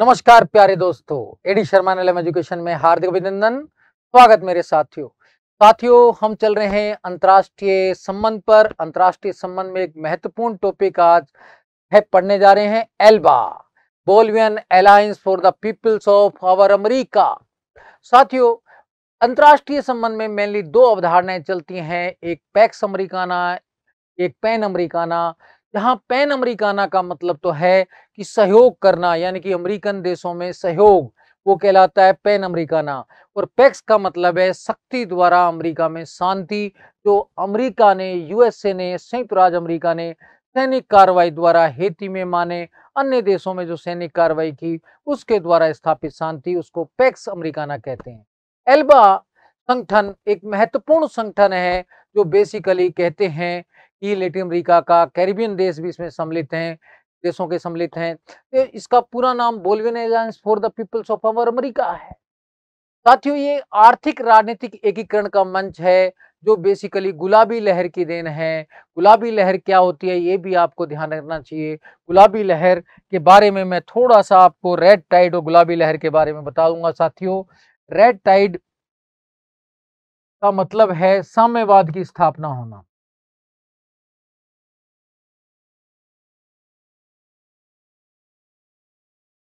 नमस्कार प्यारे दोस्तों, एडी शर्मा एलएम एजुकेशन में हार्दिक अभिनंदन। स्वागत मेरे साथियों हम चल रहे हैं अंतर्राष्ट्रीय संबंध पर। अंतर्राष्ट्रीय संबंध में एक महत्वपूर्ण टॉपिक आज है पढ़ने जा रहे हैं, ALBA, Bolivian alliance for the peoples of our America. साथियों, अंतर्राष्ट्रीय संबंध में मेनली दो अवधारणाएं चलती हैं, एक पैक्स अमेरिकाना, एक पैन अमेरिकाना। जहां पैन अमेरिकाना का मतलब तो है कि सहयोग करना, यानी कि अमेरिकन देशों में सहयोग, वो कहलाता है पैन अमेरिकाना। और पैक्स का मतलब है शक्ति द्वारा अमेरिका में शांति। जो अमेरिका ने, यूएसए ने, संयुक्त राज्य अमेरिका ने सैनिक कार्रवाई द्वारा हेती में माने अन्य देशों में जो सैनिक कार्रवाई की, उसके द्वारा स्थापित शांति, उसको पैक्स अमेरिकाना कहते हैं। एल्बा संगठन एक महत्वपूर्ण संगठन है जो बेसिकली कहते हैं कि लैटिन अमेरिका का कैरिबियन देश भी इसमें सम्मिलित हैं, देशों के सम्मिलित हैं। तो इसका पूरा नाम Bolivian alliance for the peoples of our America है। साथियों, ये आर्थिक राजनीतिक एकीकरण का मंच है जो बेसिकली गुलाबी लहर की देन है। गुलाबी लहर क्या होती है ये भी आपको ध्यान रखना चाहिए। गुलाबी लहर के बारे में मैं थोड़ा सा आपको रेड टाइड और गुलाबी लहर के बारे में बताऊंगा। साथियों, रेड टाइड का मतलब है साम्यवाद की स्थापना होना,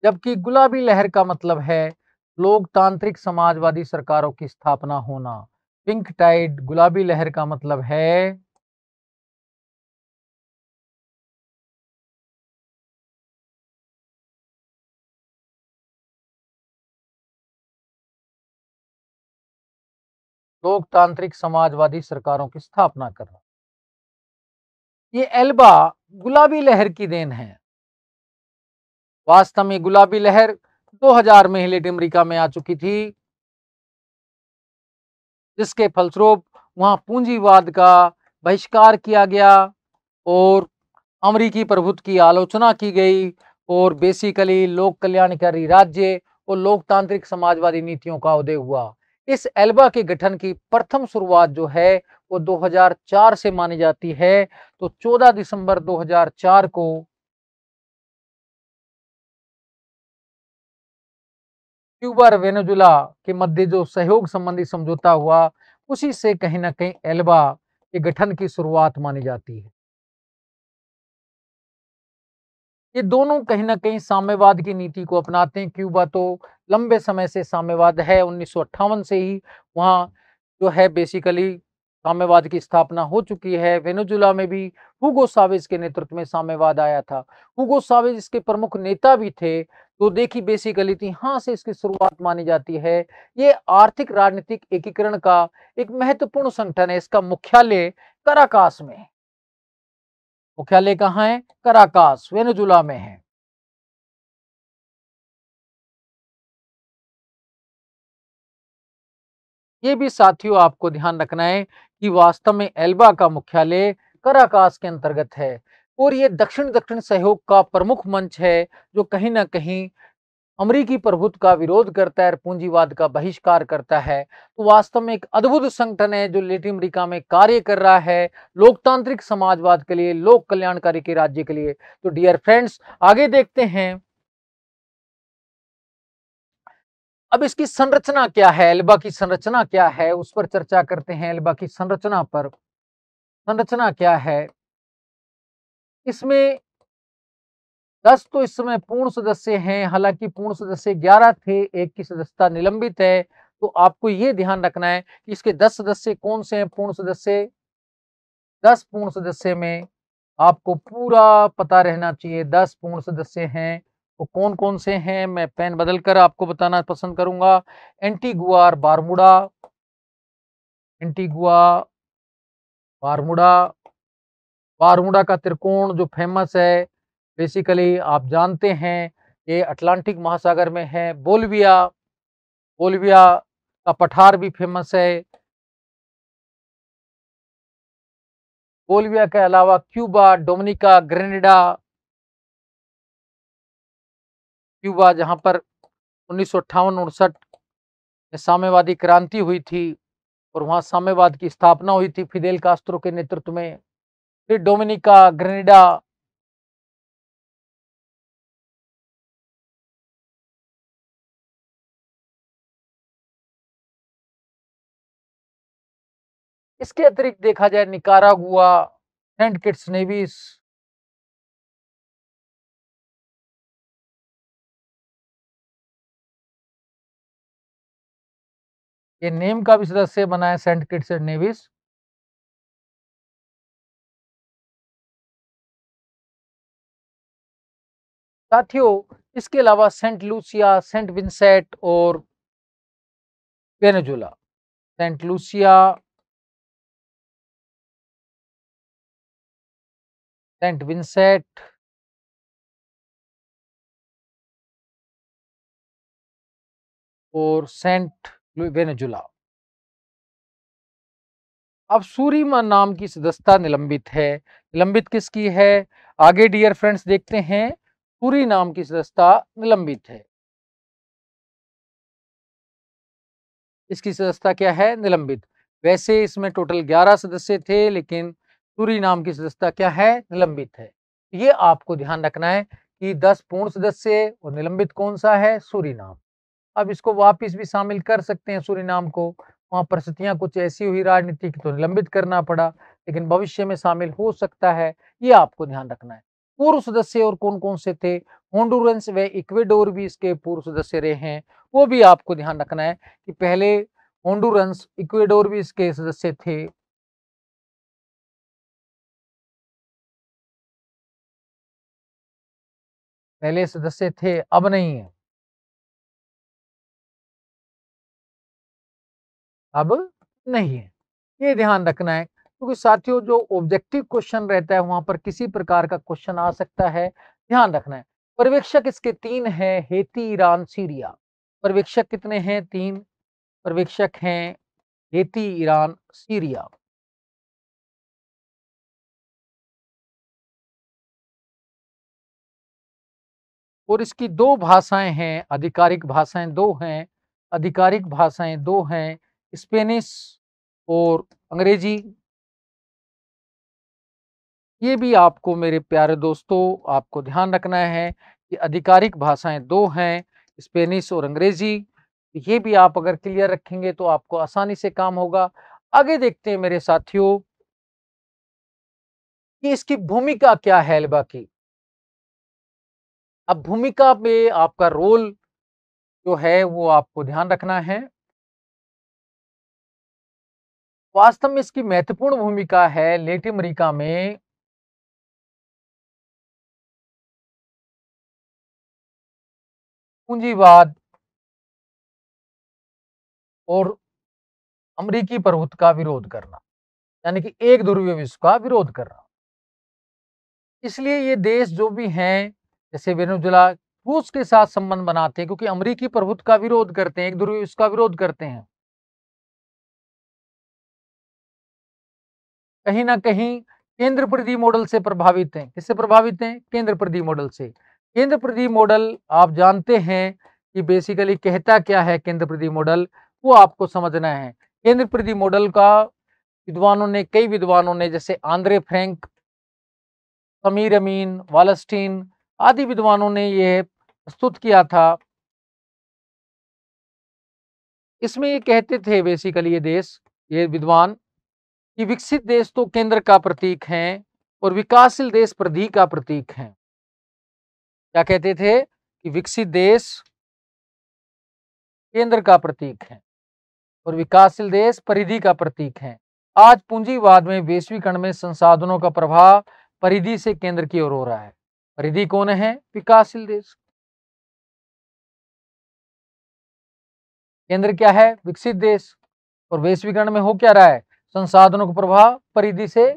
जबकि गुलाबी लहर का मतलब है लोकतांत्रिक समाजवादी सरकारों की स्थापना होना। पिंक टाइड, गुलाबी लहर का मतलब है लोकतांत्रिक समाजवादी सरकारों की स्थापना करना। ये एल्बा गुलाबी लहर की देन है। वास्तव में गुलाबी लहर 2000 में ही लैटिन अमेरिका में आ चुकी थी, जिसके फलस्वरूप वहां पूंजीवाद का बहिष्कार किया गया और अमेरिकी प्रभुत्व की आलोचना की गई और बेसिकली लोक कल्याणकारी राज्य और लोकतांत्रिक समाजवादी नीतियों का उदय हुआ। इस एल्बा के गठन की प्रथम शुरुआत जो है वो 2004 से मानी जाती है। तो 14 दिसंबर 2004 को क्यूबा और वेनेजुला के मध्य जो सहयोग संबंधी समझौता हुआ, उसी से कहीं ना कहीं एल्बा के गठन की शुरुआत मानी जाती है। ये दोनों कहीं ना कहीं साम्यवाद की नीति को अपनाते हैं। क्यूबा तो लंबे समय से साम्यवाद है, 1958 से ही वहाँ जो है बेसिकली साम्यवाद की स्थापना हो चुकी है। वेनेजुला में भी हुगो सावेज के नेतृत्व में साम्यवाद आया था। हुगो सावेज इसके प्रमुख नेता भी थे। तो देखी बेसिकली थी, यहाँ से इसकी शुरुआत मानी जाती है। ये आर्थिक राजनीतिक एकीकरण का एक महत्वपूर्ण संगठन है। इसका मुख्यालय कराकास में है। मुख्यालय कहाँ है? कराकास, वेनेजुला में है। ये भी साथियों आपको ध्यान रखना है कि वास्तव में एल्बा का मुख्यालय कराकास के अंतर्गत है और ये दक्षिण दक्षिण सहयोग का प्रमुख मंच है जो कहीं ना कहीं अमेरिकी प्रभुत्व का विरोध करता है और पूंजीवाद का बहिष्कार करता है। तो वास्तव में एक अद्भुत संगठन है जो लैटिन अमेरिका में कार्य कर रहा है लोकतांत्रिक समाजवाद के लिए, लोक कल्याणकारी के राज्य के लिए। तो डियर फ्रेंड्स, आगे देखते हैं अब इसकी संरचना क्या है, एल्बा की संरचना क्या है, उस पर चर्चा करते हैं। एल्बा की संरचना पर, संरचना क्या है इसमें? 10 तो इस समय पूर्ण सदस्य हैं, हालांकि पूर्ण सदस्य 11 थे, एक की सदस्यता निलंबित है। तो आपको ये ध्यान रखना है कि इसके 10 सदस्य कौन से हैं पूर्ण सदस्य। 10 पूर्ण सदस्य में आपको पूरा पता रहना चाहिए 10 पूर्ण सदस्य हैं वो कौन कौन से हैं। मैं पेन बदल कर आपको बताना पसंद करूंगा। एंटीगुआ और बारमूडा, एंटीगुआ, बारमूडा, बारमूडा का त्रिकोण जो फेमस है, बेसिकली आप जानते हैं ये अटलांटिक महासागर में है। बोलिविया, बोलिविया का पठार भी फेमस है। बोलिविया के अलावा क्यूबा, डोमिनिका, ग्रेनेडा, क्यूबा जहां पर 1958-59 में साम्यवादी क्रांति हुई थी और वहां साम्यवाद की स्थापना हुई थी फिदेल कास्त्रो के नेतृत्व में। फिर डोमिनिका, ग्रेनेडा, इसके अतिरिक्त देखा जाए निकारागुआ, सेंट किट्स नेविस, ये नेम का भी सदस्य बना है सेंट किट्स एंड नेविस। साथियों इसके अलावा सेंट लूसिया, सेंट विंसेंट और Venezuela, Saint Lucia, Saint Vincent और सेंट वेनेजुला। अब सूरीमा नाम की सदस्यता निलंबित है। निलंबित किसकी है? आगे डियर फ्रेंड्स देखते हैं। सूरी नाम की सदस्यता निलंबित है। इसकी सदस्यता क्या है? निलंबित। वैसे इसमें टोटल 11 सदस्य थे, लेकिन सूरी नाम की सदस्यता क्या है? निलंबित है। ये आपको ध्यान रखना है कि 10 पूर्ण सदस्य और निलंबित कौन सा है? सूरीनाम। अब इसको वापिस भी शामिल कर सकते हैं सूरीनाम को, वहां परिस्थितियां कुछ ऐसी हुई राजनीतिक तो निलंबित करना पड़ा, लेकिन भविष्य में शामिल हो सकता है, ये आपको ध्यान रखना है। पूर्व सदस्य और कौन कौन से थे? होंडुरंस व इक्वेडोर भी इसके पूर्व सदस्य रहे हैं, वो भी आपको ध्यान रखना है कि पहले होंडुरंस, इक्वेडोर भी इसके सदस्य थे। पहले सदस्य थे, अब नहीं है, अब नहीं है, ये ध्यान रखना है। क्योंकि साथियों जो ऑब्जेक्टिव क्वेश्चन रहता है वहां पर किसी प्रकार का क्वेश्चन आ सकता है, ध्यान रखना है। पर्यवेक्षक इसके 3 हैं, हेती, ईरान, सीरिया। पर्यवेक्षक कितने हैं? 3 पर्यवेक्षक हैं, हेती, ईरान, सीरिया। और इसकी 2 भाषाएं हैं, आधिकारिक भाषाएं 2 हैं, आधिकारिक भाषाएं 2 हैं, स्पेनिश और अंग्रेजी। ये भी आपको मेरे प्यारे दोस्तों आपको ध्यान रखना है कि आधिकारिक भाषाएं 2 हैं, स्पेनिश और अंग्रेजी। ये भी आप अगर क्लियर रखेंगे तो आपको आसानी से काम होगा। आगे देखते हैं मेरे साथियों कि इसकी भूमिका क्या है एल्बा की। अब भूमिका में आपका रोल जो है वो आपको ध्यान रखना है। वास्तव में इसकी महत्वपूर्ण भूमिका है लैटिन अमेरिका में पूंजीवाद और अमेरिकी प्रभुत्व का विरोध करना, यानी कि एक ध्रुवीय विश्व का विरोध करना। इसलिए ये देश जो भी हैं, जैसे वेनेजुला, रूस के साथ संबंध बनाते हैं क्योंकि अमेरिकी प्रभुत्व का विरोध करते हैं, एक ध्रुवीय विश्व का विरोध करते हैं। कहीं ना कहीं केंद्र परिधि मॉडल से प्रभावित हैं। किससे प्रभावित हैं? केंद्र परिधि मॉडल से। केंद्र परिधि मॉडल आप जानते हैं कि बेसिकली कहता क्या है। केंद्र परिधि मॉडल वो आपको समझना है। केंद्र परिधि मॉडल का कई विद्वानों ने जैसे आंद्रे फ्रैंक, समीर अमीन, वालस्टीन आदि विद्वानों ने यह प्रस्तुत किया था। इसमें ये कहते थे बेसिकली ये विद्वान कि विकसित देश तो केंद्र का प्रतीक हैं और विकासशील देश परिधि का प्रतीक हैं। क्या कहते थे? कि विकसित देश केंद्र का प्रतीक है और विकासशील देश परिधि का प्रतीक है। आज पूंजीवाद में वैश्वीकरण में संसाधनों का प्रभाव परिधि से केंद्र की ओर हो रहा है। परिधि कौन है? विकासशील देश। केंद्र क्या है? विकसित देश। और वैश्वीकरण में हो क्या रहा है? संसाधनों का प्रभाव परिधि से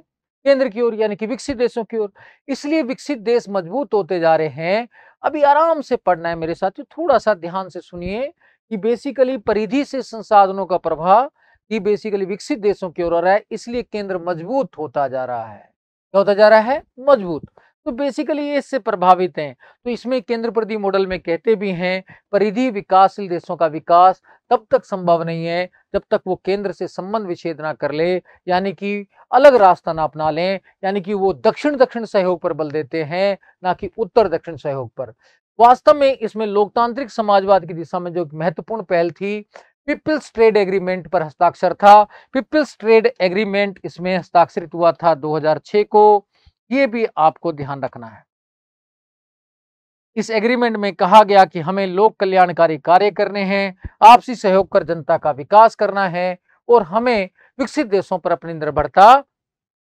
केंद्र की ओर, यानी कि विकसित देशों की ओर। इसलिए विकसित देश मजबूत होते जा रहे हैं। अभी आराम से पढ़ना है मेरे साथियों, थोड़ा सा ध्यान से सुनिए कि बेसिकली परिधि से संसाधनों का प्रभाव ये बेसिकली विकसित देशों की ओर आ रहा है, इसलिए केंद्र मजबूत होता जा रहा है। क्या होता जा रहा है? मजबूत। तो बेसिकली ये इससे प्रभावित हैं। तो इसमें केंद्र परिधि मॉडल में कहते भी हैं परिधि विकासशील देशों का विकास तब तक संभव नहीं है जब तक वो केंद्र से संबंध विच्छेद ना कर ले, यानी कि अलग रास्ता ना अपना लें, यानी कि वो दक्षिण दक्षिण सहयोग पर बल देते हैं, ना कि उत्तर दक्षिण सहयोग पर। वास्तव में इसमें लोकतांत्रिक समाजवाद की दिशा में जो एक महत्वपूर्ण पहल थी पीपल्स ट्रेड एग्रीमेंट पर हस्ताक्षर था। पीपल्स ट्रेड एग्रीमेंट इसमें हस्ताक्षरित हुआ था 2006 को। ये भी आपको ध्यान रखना है। इस एग्रीमेंट में कहा गया कि हमें लोक कल्याणकारी कार्य करने हैं, आपसी सहयोग कर जनता का विकास करना है और हमें विकसित देशों पर अपनी निर्भरता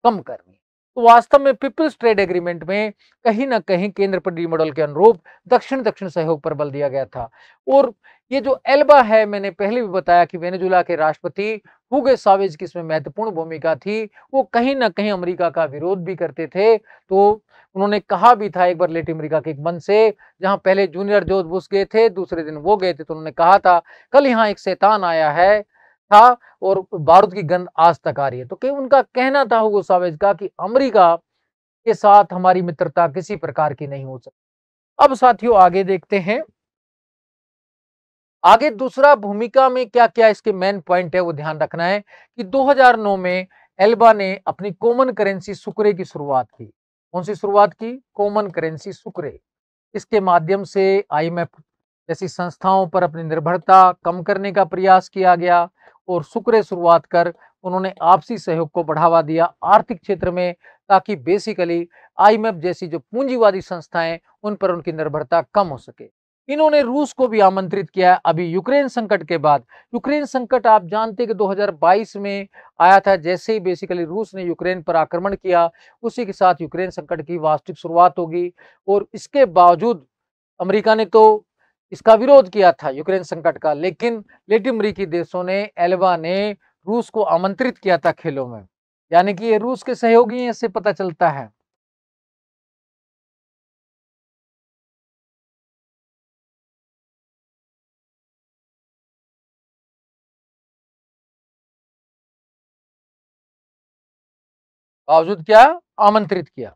कम करनी। तो वास्तव में पीपल्स ट्रेड एग्रीमेंट में कहीं ना कहीं केंद्र पर मॉडल के अनुरूप दक्षिण दक्षिण सहयोग पर बल दिया गया था। और ये जो एल्बा है, मैंने पहले भी बताया कि वेनेजुला के राष्ट्रपति हुगो चावेज की इसमें महत्वपूर्ण भूमिका थी। वो कहीं ना कहीं अमेरिका का विरोध भी करते थे। तो उन्होंने कहा भी था एक बार लेटिन अमेरिका के एक मंच से, जहां पहले जूनियर जॉर्ज बुश गए थे, दूसरे दिन वो गए थे, तो उन्होंने कहा था कल यहाँ एक शैतान आया है था और बारूद की गंध आज तक आ रही है। तो कहीं उनका कहना था हुगो चावेज का कि अमेरिका के साथ हमारी मित्रता किसी प्रकार की नहीं हो सकती। अब साथियों आगे देखते हैं। आगे दूसरा भूमिका में क्या क्या इसके मेन पॉइंट है वो ध्यान रखना है कि 2009 में एल्बा ने अपनी कॉमन करेंसी सुक्रे की शुरुआत की। कौन सी शुरुआत की? Common currency Sukre. इसके माध्यम से आईएमएफ जैसी संस्थाओं पर अपनी निर्भरता कम करने का प्रयास किया गया और सुक्रे शुरुआत कर उन्होंने आपसी सहयोग को बढ़ावा दिया आर्थिक क्षेत्र में, ताकि बेसिकली आईएमएफ जैसी जो पूंजीवादी संस्थाएं उन पर उनकी निर्भरता कम हो सके। इन्होंने रूस को भी आमंत्रित किया अभी यूक्रेन संकट के बाद। यूक्रेन संकट आप जानते हैं कि 2022 में आया था। जैसे ही बेसिकली रूस ने यूक्रेन पर आक्रमण किया, उसी के साथ यूक्रेन संकट की वास्तविक शुरुआत होगी। और इसके बावजूद अमेरिका ने तो इसका विरोध किया था यूक्रेन संकट का, लेकिन लेटिन अमेरिकी देशों ने, एल्बा ने रूस को आमंत्रित किया था खेलों में। यानी कि ये रूस के सहयोगी हैं, इससे पता चलता है। बावजूद क्या? आमंत्रित किया।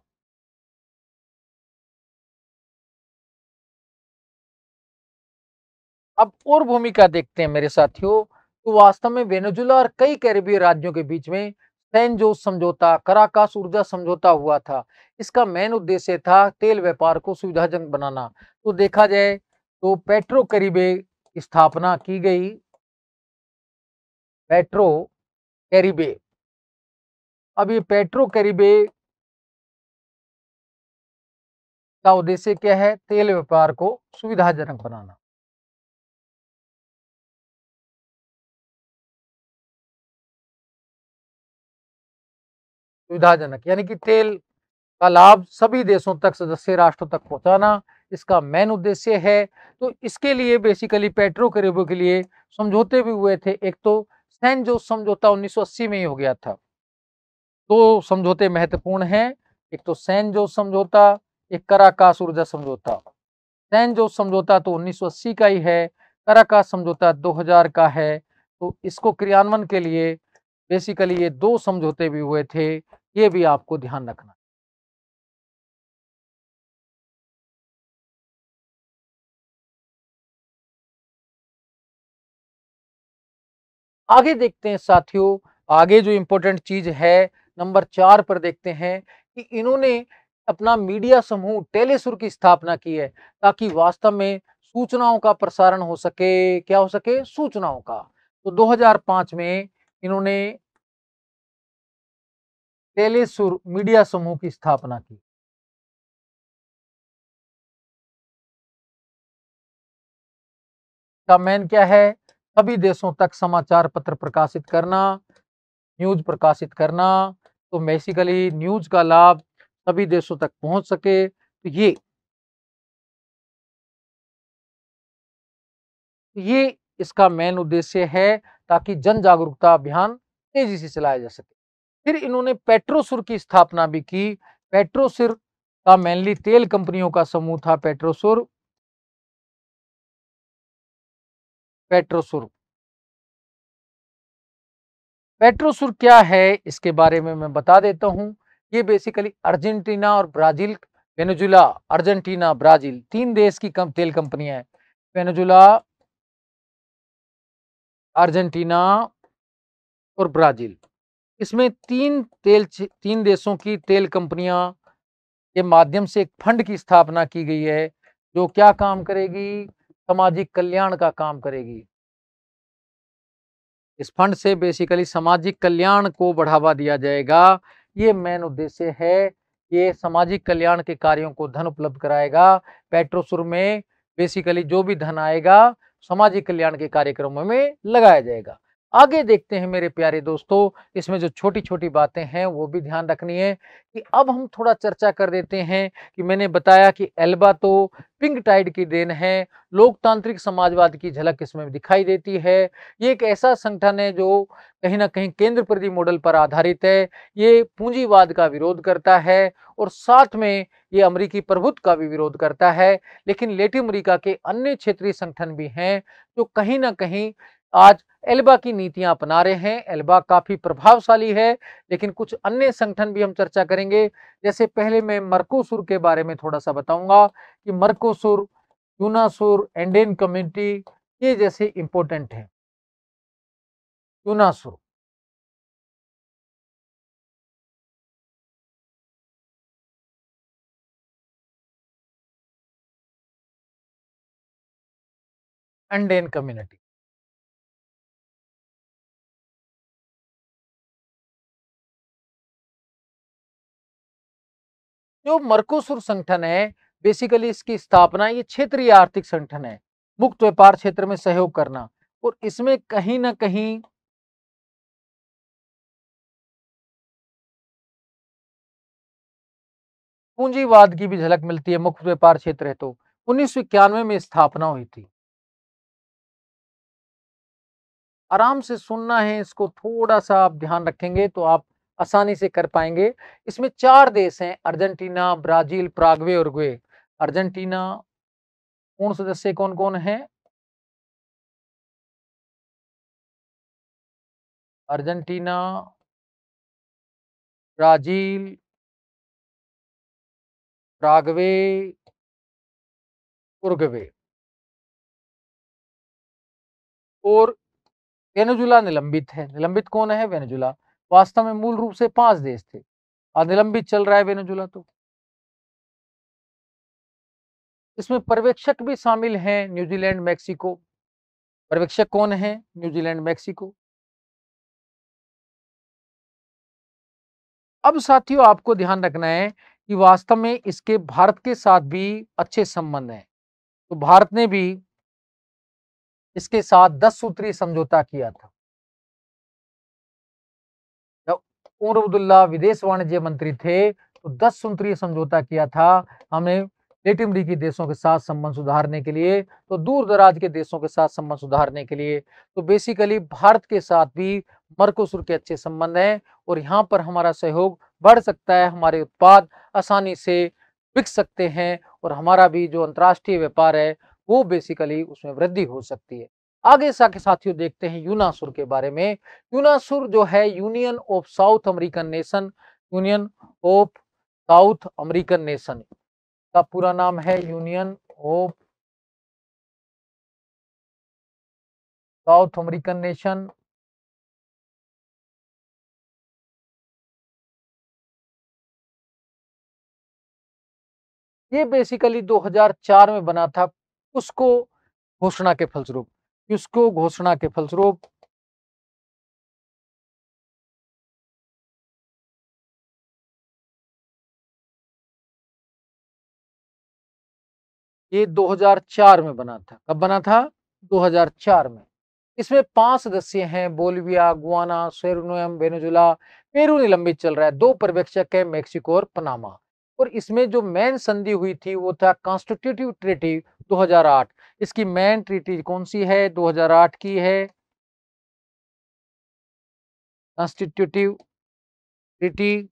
अब और भूमिका देखते हैं मेरे साथियों। तो वास्तव में वेनेजुला और कई कैरिबियन राज्यों के बीच में सैन जोस समझौता, कराकास ऊर्जा समझौता हुआ था। इसका मेन उद्देश्य था तेल व्यापार को सुविधाजनक बनाना। तो देखा जाए तो पेट्रो कैरिबे की स्थापना की गई। पेट्रो कैरिबे। अब ये पेट्रो कैरिबे का उद्देश्य क्या है? तेल व्यापार को सुविधाजनक बनाना। सुविधाजनक यानी कि तेल का लाभ सभी देशों तक, सदस्य राष्ट्रों तक पहुंचाना इसका मेन उद्देश्य है। तो इसके लिए बेसिकली पेट्रो कैरिबो के लिए समझौते भी हुए थे। एक तो सैन जोस समझौता 1980 में ही हो गया था। दो समझौते महत्वपूर्ण हैं, एक तो सैन जोस समझौता, एक कराकास ऊर्जा समझौता। सैन जोस समझौता तो 1980 का ही है, कराकास समझौता 2000 का है। तो इसको क्रियान्वयन के लिए बेसिकली ये दो समझौते भी हुए थे, ये भी आपको ध्यान रखना। आगे देखते हैं साथियों। आगे जो इंपॉर्टेंट चीज है नंबर 4 पर देखते हैं कि इन्होंने अपना मीडिया समूह टेलीसुर की स्थापना की है, ताकि वास्तव में सूचनाओं का प्रसारण हो सके। क्या हो सके? सूचनाओं का। तो 2005 में इन्होंने टेलीसुर मीडिया समूह की स्थापना की। का मेन क्या है? सभी देशों तक समाचार पत्र प्रकाशित करना, न्यूज प्रकाशित करना। तो बेसिकली न्यूज का लाभ सभी देशों तक पहुंच सके। तो ये इसका मेन उद्देश्य है, ताकि जन जागरूकता अभियान तेजी से चलाया जा सके। फिर इन्होंने पेट्रोसुर की स्थापना भी की। पेट्रोसुर का मेनली तेल कंपनियों का समूह था। पेट्रोसुर। पेट्रोसुर पेट्रोसुर क्या है इसके बारे में मैं बता देता हूं। ये बेसिकली अर्जेंटीना और ब्राजील, वेनेजुला, अर्जेंटीना, ब्राजील, तीन देश की तेल कंपनियां हैं। वेनेजुला, अर्जेंटीना और ब्राजील। इसमें तीन देशों की तेल कंपनियां के माध्यम से एक फंड की स्थापना की गई है, जो क्या काम करेगी? सामाजिक कल्याण का काम करेगी। इस फंड से बेसिकली सामाजिक कल्याण को बढ़ावा दिया जाएगा। ये मेन उद्देश्य है। ये सामाजिक कल्याण के कार्यों को धन उपलब्ध कराएगा। पेट्रोसुर में बेसिकली जो भी धन आएगा सामाजिक कल्याण के कार्यक्रमों में लगाया जाएगा। आगे देखते हैं मेरे प्यारे दोस्तों, इसमें जो छोटी-छोटी बातें हैं वो भी ध्यान रखनी है कि अब हम थोड़ा चर्चा कर देते हैं कि मैंने बताया कि एल्बा तो पिंक टाइड की देन है, लोकतांत्रिक समाजवाद की झलक इसमें दिखाई देती है। ये एक ऐसा संगठन है जो कहीं न कहीं केंद्र प्रति मॉडल पर आधारित है। ये पूंजीवाद का विरोध करता है और साथ में ये अमेरिकी प्रभुत्व का भी विरोध करता है। लेकिन लैटिन अमेरिका के अन्य क्षेत्रीय संगठन भी हैं जो कहीं न कहीं आज एल्बा की नीतियां अपना रहे हैं। एल्बा काफी प्रभावशाली है, लेकिन कुछ अन्य संगठन भी हम चर्चा करेंगे। जैसे पहले मैं मर्कोसुर के बारे में थोड़ा सा बताऊंगा कि मर्कोसुर, यूनासुर, एंडेन कम्युनिटी ये जैसे इंपॉर्टेंट है। यूनासुर, एंडेन कम्युनिटी, जो मर्कोसुर संगठन है बेसिकली इसकी स्थापना ये क्षेत्रीय आर्थिक संगठन है, मुक्त व्यापार क्षेत्र में सहयोग करना, और इसमें कहीं ना कहीं पूंजीवाद की भी झलक मिलती है। मुक्त व्यापार क्षेत्र है तो 1991 में स्थापना हुई थी। आराम से सुनना है, इसको थोड़ा सा आप ध्यान रखेंगे तो आप आसानी से कर पाएंगे। इसमें 4 देश हैं, अर्जेंटीना, ब्राजील, प्रागवे और उरुग्वे। अर्जेंटीना, पूर्ण सदस्य कौन कौन है? अर्जेंटीना, ब्राजील, प्रागवे, उरुग्वे और वेनेजुला निलंबित है। निलंबित कौन है? वेनेजुला। वास्तव में मूल रूप से 5 देश थे और निलंबित चल रहा है वेनेजुला। तो इसमें पर्यवेक्षक भी शामिल हैं, न्यूजीलैंड, मैक्सिको। पर्यवेक्षक कौन है? New Zealand, Mexico. अब साथियों आपको ध्यान रखना है कि वास्तव में इसके भारत के साथ भी अच्छे संबंध हैं। तो भारत ने भी इसके साथ 10 सूत्रीय समझौता किया था। जब उमर अब्दुल्ला विदेश वाणिज्य मंत्री थे तो 10 सूत्रीय समझौता किया था हमने लैटिन अमेरिकी देशों के साथ संबंध सुधारने के लिए, तो दूर दराज के देशों के साथ संबंध सुधारने के लिए। तो बेसिकली भारत के साथ भी मर्कोसुर के अच्छे संबंध हैं और यहाँ पर हमारा सहयोग बढ़ सकता है, हमारे उत्पाद आसानी से बिक सकते हैं और हमारा भी जो अंतर्राष्ट्रीय व्यापार है वो बेसिकली उसमें वृद्धि हो सकती है। आगे के साथियों देखते हैं यूनासुर के बारे में। यूनासुर जो है union of south American nation, union of south American nation का पूरा नाम है union of south American nation. ये बेसिकली 2004 में बना था, उसको घोषणा के फलस्वरूप, उसको घोषणा के फलस्वरूप ये 2004 में बना था। कब बना था? 2004 में। इसमें 5 सदस्य हैं, Bolivia, Guana, Suriname, Venezuela. Peru निलंबित चल रहा है। 2 पर्यवेक्षक है, मेक्सिको और पनामा। और इसमें जो मेन संधि हुई थी वो था कॉन्स्टिट्यूटिव ट्रीटी 2008। इसकी मेन ट्रीटी कौन सी है? 2008 की है कॉन्स्टिट्यूटिव ट्रीटी।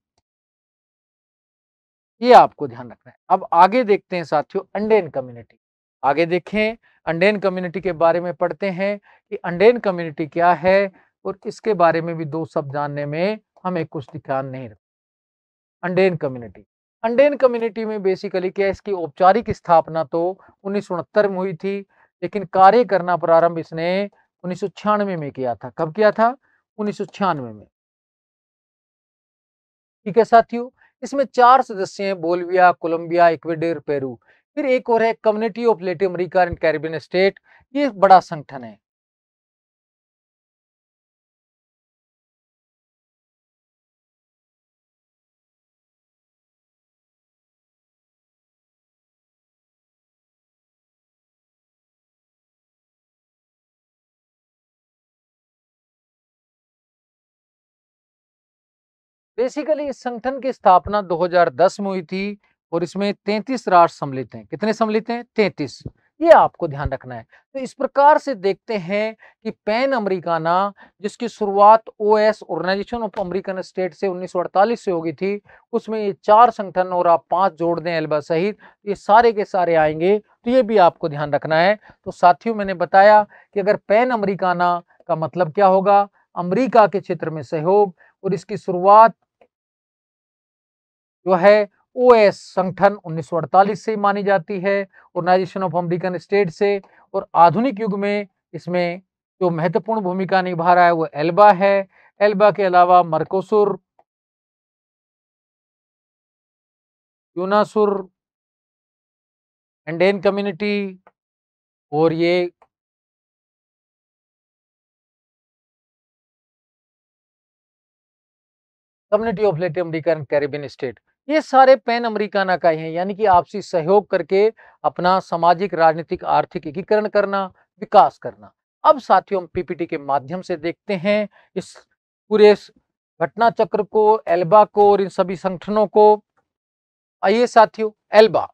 ये आपको ध्यान रखना है। अब आगे देखते हैं साथियों अंडेन कम्युनिटी। आगे देखें, अंडेन कम्युनिटी के बारे में पढ़ते हैं कि अंडेन कम्युनिटी क्या है और इसके बारे में भी 2 शब्द जानने में हमें कुछ ध्यान नहीं रखना। अंडेन कम्युनिटी, अंडेन कम्युनिटी में बेसिकली क्या है, इसकी औपचारिक स्थापना तो 1969 में हुई थी, लेकिन कार्य करना प्रारंभ इसने 1996 में किया था। कब किया था? 1996 में। ठीक है साथियों, इसमें 4 सदस्य हैं, बोलिविया, कोलंबिया, इक्वेडोर, पेरू। फिर एक और है community of Latin America and Caribbean state. ये एक बड़ा संगठन है। बेसिकली इस संगठन की स्थापना 2010 में हुई थी और इसमें 33 राष्ट्र सम्मिलित हैं। कितने सम्मिलित हैं? 33। ये आपको ध्यान रखना है। तो इस प्रकार से देखते हैं कि पैन अमेरिकाना, जिसकी शुरुआत O S organization of American state से 1948 से होगी थी, उसमें ये 4 संगठन और आप 5 जोड़ दें एल्बा सहित, ये सारे के सारे आएंगे। तो ये भी आपको ध्यान रखना है। तो साथियों, मैंने बताया कि अगर पैन अमेरिकाना का मतलब क्या होगा, अमेरिका के क्षेत्र में सहयोग, और इसकी शुरुआत जो है ओएस संगठन 1948 से मानी जाती है, ऑर्गेनाइजेशन ऑफ अमेरिकन स्टेट से। और आधुनिक युग में इसमें जो महत्वपूर्ण भूमिका निभा रहा है वो एल्बा है। एल्बा के अलावा मर्कोसुर, यूनासुर, एंडेन कम्युनिटी, और ये community of Latin American Caribbean state, ये सारे पैन अमेरिकाना का ही है, यानी कि आपसी सहयोग करके अपना सामाजिक, राजनीतिक, आर्थिक एकीकरण करना, विकास करना। अब साथियों, हम पीपीटी के माध्यम से देखते हैं इस पूरे घटना चक्र को, एल्बा को और इन सभी संगठनों को। आइए साथियों, एल्बा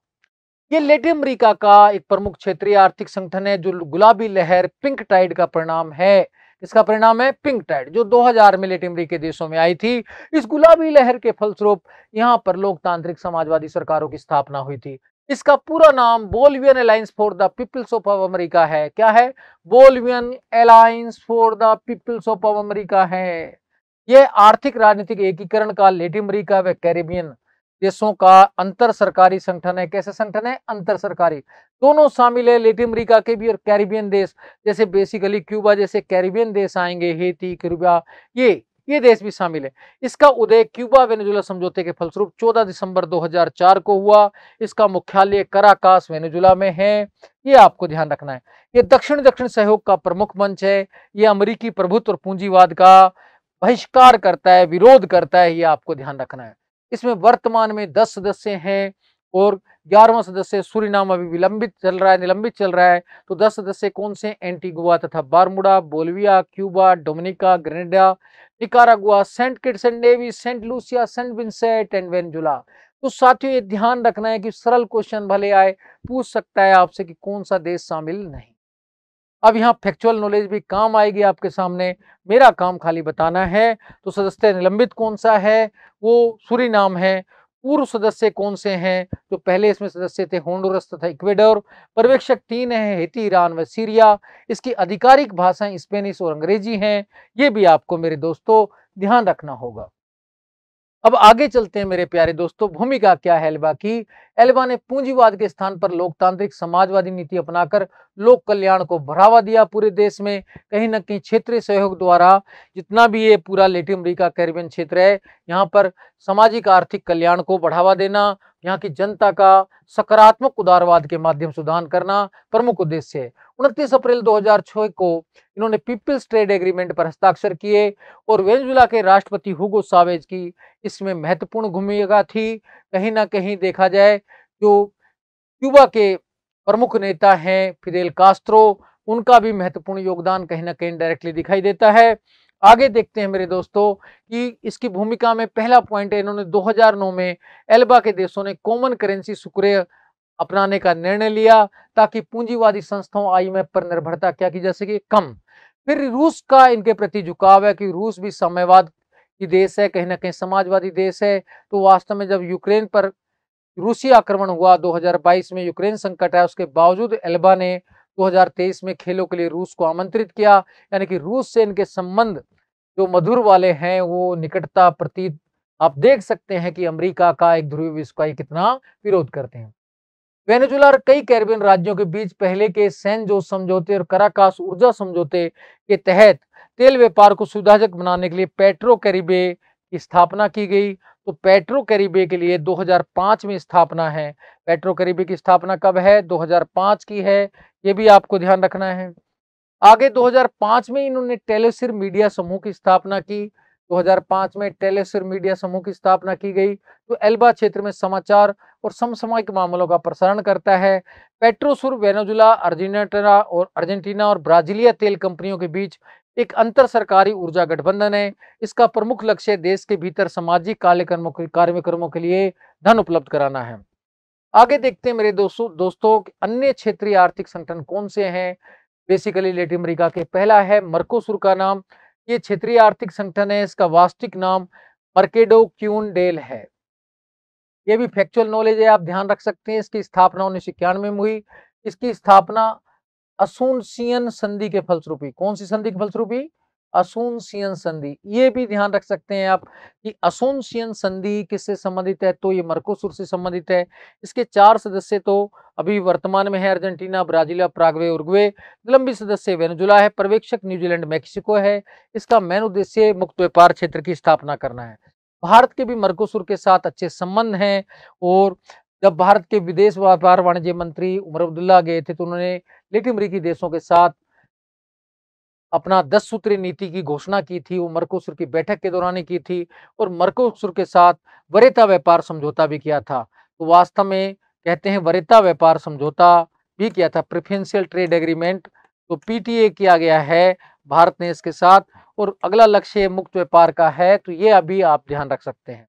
ये लेटिन अमेरिका का एक प्रमुख क्षेत्रीय आर्थिक संगठन है, जो गुलाबी लहर पिंक टाइड का परिणाम है। इसका परिणाम है पिंक टाइड, जो 2000 में लेटिन अमेरिकी देशों में आई थी। इस गुलाबी लहर के फलस्वरूप यहाँ पर लोकतांत्रिक समाजवादी सरकारों की स्थापना हुई थी। इसका पूरा नाम Bolivian alliance for the peoples of America है। क्या है? Bolivian alliance for the peoples of America है। यह आर्थिक राजनीतिक एकीकरण का लेटिन अमेरिका व कैरिबियन देशों का अंतर सरकारी संगठन है। कैसे संगठन है? अंतर सरकारी। दोनों शामिल है, लेटिन अमेरिका के भी और कैरिबियन देश, जैसे बेसिकली क्यूबा जैसे कैरिबियन देश आएंगे, हेती, क्यूबा, ये देश भी शामिल है। इसका उदय क्यूबा वेनेजुला समझौते के फलस्वरूप 14 दिसंबर 2004 को हुआ। इसका मुख्यालय कराकास वेनेजुला में है। ये आपको ध्यान रखना है। ये दक्षिण दक्षिण सहयोग का प्रमुख मंच है। ये अमेरिकी प्रभुत्व और पूंजीवाद का बहिष्कार करता है, विरोध करता है। ये आपको ध्यान रखना है। इसमें वर्तमान में 10 सदस्य हैं और 11वां सदस्य सूरीनाम अभी निलंबित चल रहा है। तो 10 सदस्य कौन से? एंटीगुआ तथा Bermuda, Bolivia, Cuba, Dominica, Grenada, Nicaragua, Saint Kitts and Nevis, Saint Lucia, Saint Vincent and Venezuela. तो साथियों, ये ध्यान रखना है कि सरल क्वेश्चन भले आए, पूछ सकता है आपसे कि कौन सा देश शामिल नहीं। अब यहाँ फैक्चुअल नॉलेज भी काम आएगी आपके सामने। मेरा काम खाली बताना है। तो सदस्य निलंबित कौन सा है? वो सूरीनाम है। पूर्व सदस्य कौन से हैं? जो पहले इसमें सदस्य थे होंडुरस तथा इक्वेडोर। पर्यवेक्षक 3 है, हेती, ईरान व सीरिया। इसकी आधिकारिक भाषाएं स्पेनिश और अंग्रेजी हैं। ये भी आपको मेरे दोस्तों ध्यान रखना होगा। अब आगे चलते हैं मेरे प्यारे दोस्तों। भूमिका क्या है एल्बा की? एल्बा ने पूंजीवाद के स्थान पर लोकतांत्रिक समाजवादी नीति अपनाकर लोक कल्याण को बढ़ावा दिया। पूरे देश में कहीं ना कहीं क्षेत्रीय सहयोग द्वारा, जितना भी ये पूरा लेटिन अमेरिका कैरिबियन क्षेत्र है, यहाँ पर सामाजिक आर्थिक कल्याण को बढ़ावा देना, यहाँ की जनता का सकारात्मक उदारवाद के माध्यम से सुधार करना प्रमुख उद्देश्य है। 29 अप्रैल 2006 को इन्होंने पीपल्स ट्रेड एग्रीमेंट पर हस्ताक्षर किए और वेनेजुला के राष्ट्रपति हुगो सावेज की इसमें महत्वपूर्ण भूमिका थी। कहीं ना कहीं देखा जाए, जो क्यूबा के प्रमुख नेता हैं फिदेल कास्त्रो, उनका भी महत्वपूर्ण योगदान कहीं ना कहीं डायरेक्टली दिखाई देता है। आगे देखते हैं मेरे दोस्तों कि इसकी भूमिका में पहला पॉइंट है, इन्होंने 2009 में एल्बा के देशों ने कॉमन करेंसी सुक्रिय अपनाने का निर्णय लिया, ताकि पूंजीवादी संस्थाओं आईएमएफ पर निर्भरता क्या की जा सके? कम। फिर रूस का इनके प्रति झुकाव है कि रूस भी साम्यवाद की देश है, कहीं ना कहीं समाजवादी देश है। तो वास्तव में जब यूक्रेन पर रूसी आक्रमण हुआ 2022 में, यूक्रेन संकट है, उसके बावजूद एल्बा ने 2023 में खेलों के लिए रूस को आमंत्रित किया। यानी कि रूस से इनके संबंध जो मधुर वाले हैं, वो निकटता प्रतीत आप देख सकते हैं कि अमेरिका का एक ध्रुवीय विश्व का कितना विरोध करते हैं। वेनेजुला और कई कैरिबियन राज्यों के बीच पहले के सैन जोस समझौते और कराकास ऊर्जा समझौते के तहत तेल व्यापार को सुविधाजनक बनाने के लिए पेट्रो कैरिबे की स्थापना की गई। तो पेट्रो कैरिबे के लिए 2005 में स्थापना है। पेट्रो कैरिबे की स्थापना कब है? 2005 की है। ये भी आपको ध्यान रखना है। आगे 2005 में इन्होंने टेलीसिर मीडिया समूह की स्थापना की। 2005 में टेलीसिर मीडिया समूह की स्थापना की गई। तो एल्बा क्षेत्र में समाचार और समसामयिक मामलों का प्रसारण करता है। पेट्रोसुर वेनेजुला, अर्जेंटीना और ब्राजीलिया तेल कंपनियों के बीच एक अंतर सरकारी ऊर्जा गठबंधन है। इसका प्रमुख लक्ष्य देश के भीतर सामाजिक कार्यक्रमों के लिए धन उपलब्ध कराना है। आगे देखते हैं मेरे दोस्तों अन्य क्षेत्रीय आर्थिक संगठन कौन से हैं बेसिकली लैटिन अमेरिका के। पहला है मर्कोसुर का नाम। ये क्षेत्रीय आर्थिक संगठन है। इसका वास्तविक नाम मर्केडो क्यून डेल है। ये भी फैक्चुअल नॉलेज है, आप ध्यान रख सकते हैं। इसकी स्थापना 1991 में हुई। इसकी स्थापना असूनसियन संधि के फलस्वरूप। कौन सी संधि के फलस्वरूप? असूनसियन संधि। ये भी ध्यान रख सकते हैं आप कि असूनसियन संधि किससे संबंधित है, तो ये मर्कोसुर से संबंधित है। इसके 4 सदस्य तो अभी वर्तमान में है अर्जेंटीना, ब्राजील, पराग्वे, उरुग्वे। निलंबित सदस्य वेनेजुला है। पर्यवेक्षक न्यूजीलैंड, मैक्सिको है। इसका मेन उद्देश्य मुक्त व्यापार क्षेत्र की स्थापना करना है। भारत के भी मर्कोसुर के साथ अच्छे संबंध हैं और जब भारत के विदेश व्यापार वाणिज्य मंत्री उमर अब्दुल्ला गए थे तो उन्होंने लैटिन अमेरिकी देशों के साथ अपना 10 सूत्री नीति की घोषणा की थी। वो मर्कोसुर की बैठक के दौरान ही की थी और मर्कोसुर के साथ वरीयता व्यापार समझौता भी किया था। तो वास्तव में कहते हैं वरीयता व्यापार समझौता भी किया था, प्रेफरेंशियल ट्रेड एग्रीमेंट। तो पीटीए किया गया है भारत ने इसके साथ और अगला लक्ष्य मुक्त व्यापार का है, तो ये अभी आप ध्यान रख सकते हैं।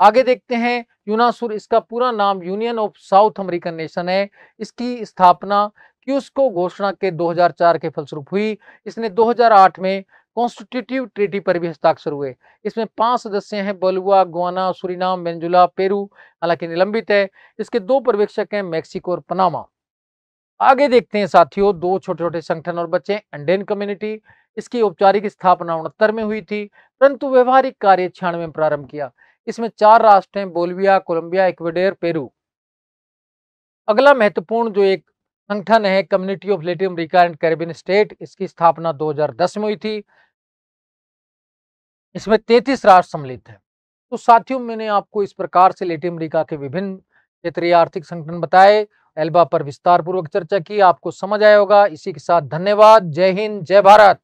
आगे देखते हैं यूनासुर। इसका पूरा नाम union of south American nation है। इसकी स्थापना क्यूस्को घोषणा के 2004 के फलस्वरूप हुई। इसने 2008 में कॉन्स्टिट्यूटिव ट्रीटी पर भी हस्ताक्षर हुए। इसमें 5 सदस्य हैं, Bolivia, Guyana, Suriname, Venezuela, Peru, हालांकि निलंबित है। इसके 2 पर्यवेक्षक हैं, मैक्सिको और पनामा। आगे देखते हैं साथियों, 2 छोटे छोटे संगठन और बच्चे। अंडेन कम्युनिटी, इसकी औपचारिक स्थापना 69 में हुई थी, परंतु व्यवहारिक कार्य 96 में प्रारंभ किया। इसमें 4 राष्ट्र हैं, बोलिविया, कोलंबिया, इक्वेडर, पेरू। अगला महत्वपूर्ण जो एक संगठन है community of Latin America and Caribbean state, इसकी स्थापना 2010 में हुई थी। इसमें 33 राष्ट्र सम्मिलित हैं। तो साथियों मैंने आपको इस प्रकार से लैटिन अमेरिका के विभिन्न क्षेत्रीय आर्थिक संगठन बताए, एल्बा पर विस्तार पूर्वक चर्चा की, आपको समझ आया होगा। इसी के साथ धन्यवाद। जय हिंद, जय भारत।